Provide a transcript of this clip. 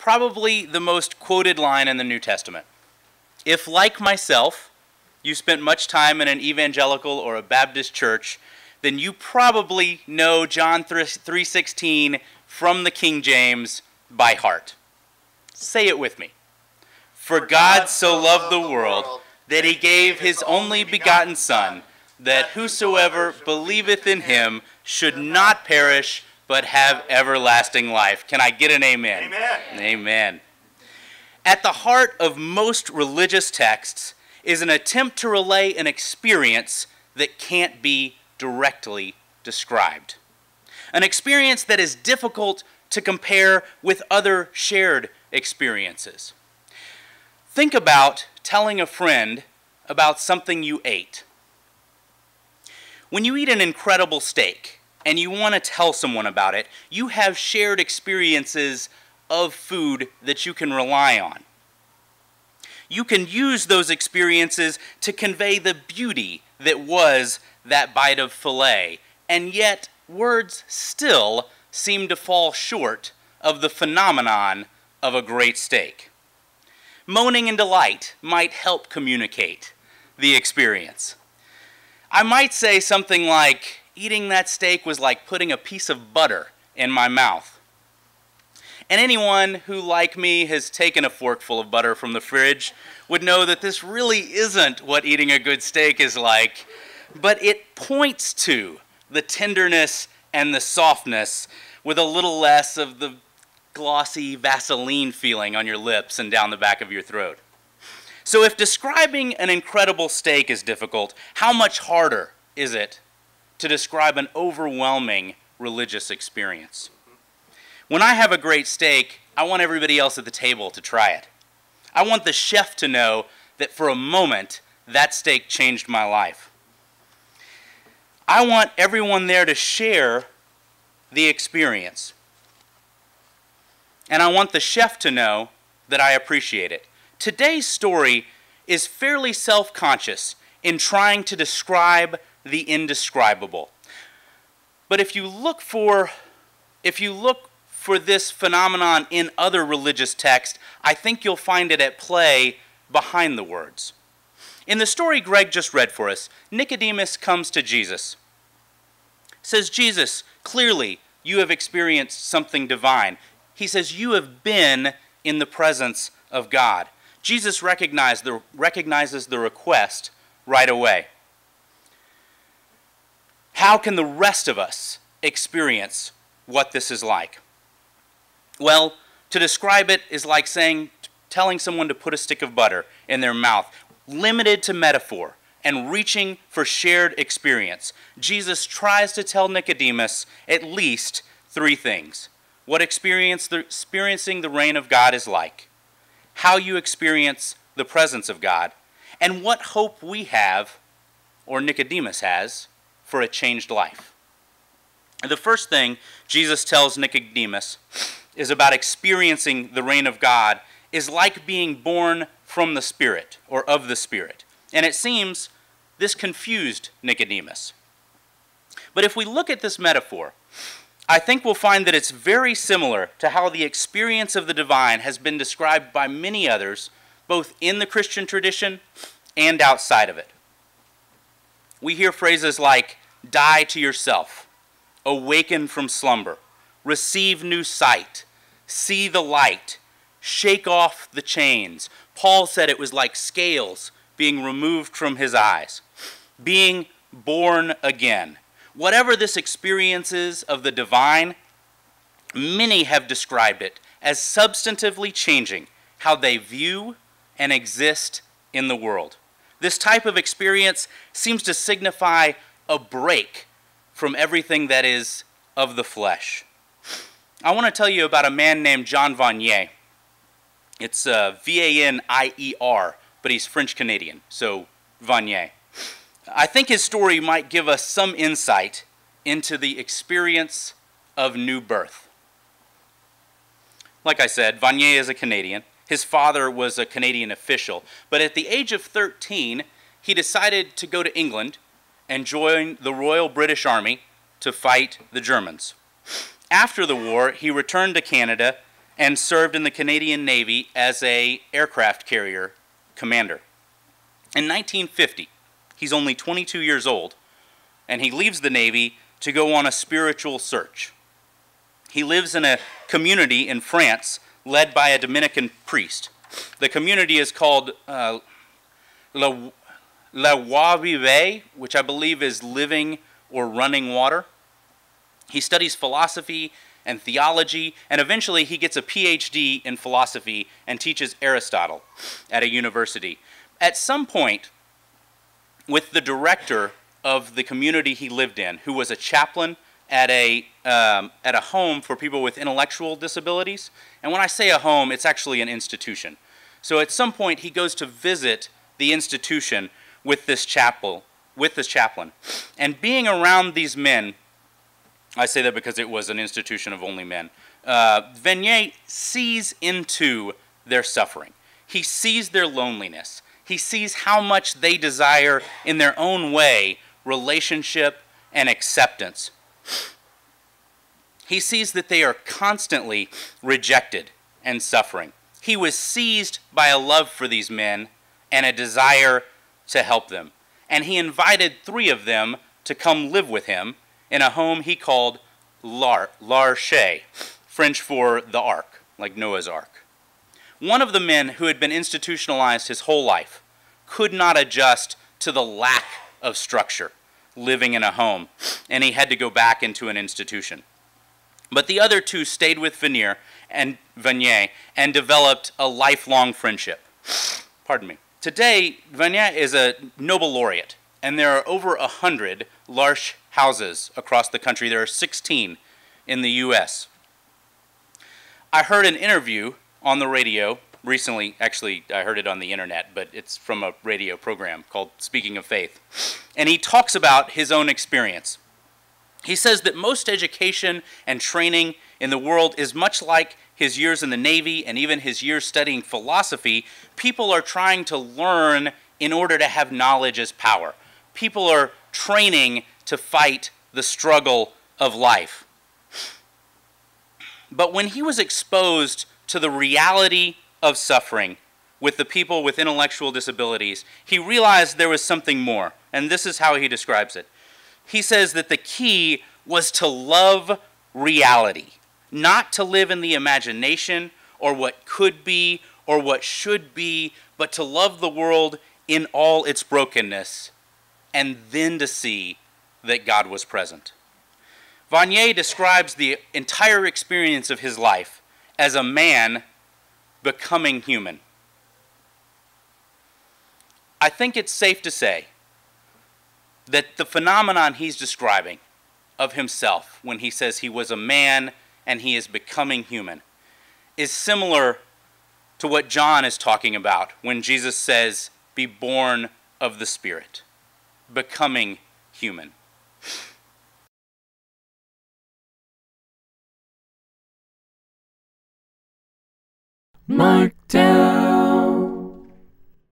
probably the most quoted line in the New Testament. If, like myself, you spent much time in an evangelical or a Baptist church, then you probably know John 3:16 from the King James by heart. Say it with me. For God so loved the world that he gave his only begotten Son, that whosoever believeth in him should not perish, but have everlasting life. Can I get an amen? Amen. Amen. At the heart of most religious texts is an attempt to relay an experience that can't be directly described. An experience that is difficult to compare with other shared experiences. Think about telling a friend about something you ate. When you eat an incredible steak and you want to tell someone about it, you have shared experiences of food that you can rely on. You can use those experiences to convey the beauty that was that bite of filet, and yet words still seem to fall short of the phenomenon of a great steak. Moaning in delight might help communicate the experience. I might say something like, eating that steak was like putting a piece of butter in my mouth. And anyone who, like me, has taken a forkful of butter from the fridge would know that this really isn't what eating a good steak is like, but it points to the tenderness and the softness with a little less of the glossy Vaseline feeling on your lips and down the back of your throat. So if describing an incredible steak is difficult, how much harder is it to describe an overwhelming religious experience? When I have a great steak, I want everybody else at the table to try it. I want the chef to know that for a moment, that steak changed my life. I want everyone there to share the experience. And I want the chef to know that I appreciate it. Today's story is fairly self-conscious in trying to describe the indescribable. But if you look for this phenomenon in other religious texts, I think you'll find it at play behind the words. In the story Greg just read for us, Nicodemus comes to Jesus. Says, Jesus, clearly you have experienced something divine. He says, you have been in the presence of God. Jesus recognizes the request right away. How can the rest of us experience what this is like? Well, to describe it is like telling someone to put a stick of butter in their mouth, limited to metaphor and reaching for shared experience. Jesus tries to tell Nicodemus at least three things. What experiencing the reign of God is like, how you experience the presence of God, and what hope we have, or Nicodemus has, for a changed life. The first thing Jesus tells Nicodemus is about experiencing the reign of God is like being born from the Spirit, or of the Spirit. And it seems this confused Nicodemus. But if we look at this metaphor, I think we'll find that it's very similar to how the experience of the divine has been described by many others, both in the Christian tradition and outside of it. We hear phrases like, die to yourself, awaken from slumber, receive new sight, see the light, shake off the chains. Paul said it was like scales being removed from his eyes, being born again. Whatever this experience is of the divine, many have described it as substantively changing how they view and exist in the world. This type of experience seems to signify a break from everything that is of the flesh. I want to tell you about a man named John Vanier. It's V-A-N-I-E-R, but he's French-Canadian, so Vanier. I think his story might give us some insight into the experience of new birth. Like I said, Vanier is a Canadian. His father was a Canadian official, but at the age of 13, he decided to go to England and join the Royal British Army to fight the Germans. After the war, he returned to Canada and served in the Canadian Navy as an aircraft carrier commander. In 1950, he's only 22 years old, and he leaves the Navy to go on a spiritual search. He lives in a community in France led by a Dominican priest. The community is called La Joie Vive, which I believe is living or running water. He studies philosophy and theology, and eventually he gets a PhD in philosophy and teaches Aristotle at a university. At some point, with the director of the community he lived in, who was a chaplain at a home for people with intellectual disabilities, and when I say a home, it's actually an institution. So at some point, he goes to visit the institution with this chaplain, and being around these men, I say that because it was an institution of only men, Vanier sees into their suffering. He sees their loneliness. He sees how much they desire, in their own way, relationship and acceptance. He sees that they are constantly rejected and suffering. He was seized by a love for these men and a desire to help them. And he invited 3 of them to come live with him in a home he called l'Arche, French for the Ark, like Noah's Ark. One of the men who had been institutionalized his whole life could not adjust to the lack of structure living in a home, and he had to go back into an institution. But the other 2 stayed with Vanier and developed a lifelong friendship. Pardon me. Today, Vanier is a Nobel laureate, and there are over 100 L'Arche houses across the country. There are 16 in the U.S. I heard an interview on the radio recently. Actually, I heard it on the internet, but it's from a radio program called Speaking of Faith. And he talks about his own experience. He says that most education and training in the world is much like his years in the Navy and even his years studying philosophy. People are trying to learn in order to have knowledge as power. People are training to fight the struggle of life. But when he was exposed to the reality of suffering with the people with intellectual disabilities, he realized there was something more, and this is how he describes it. He says that the key was to love reality, not to live in the imagination or what could be or what should be, but to love the world in all its brokenness, and then to see that God was present. Vanier describes the entire experience of his life as a man becoming human. I think it's safe to say that the phenomenon he's describing of himself when he says he was a man and he is becoming human is similar to what John is talking about when Jesus says, "Be born of the Spirit," becoming human. Marked down.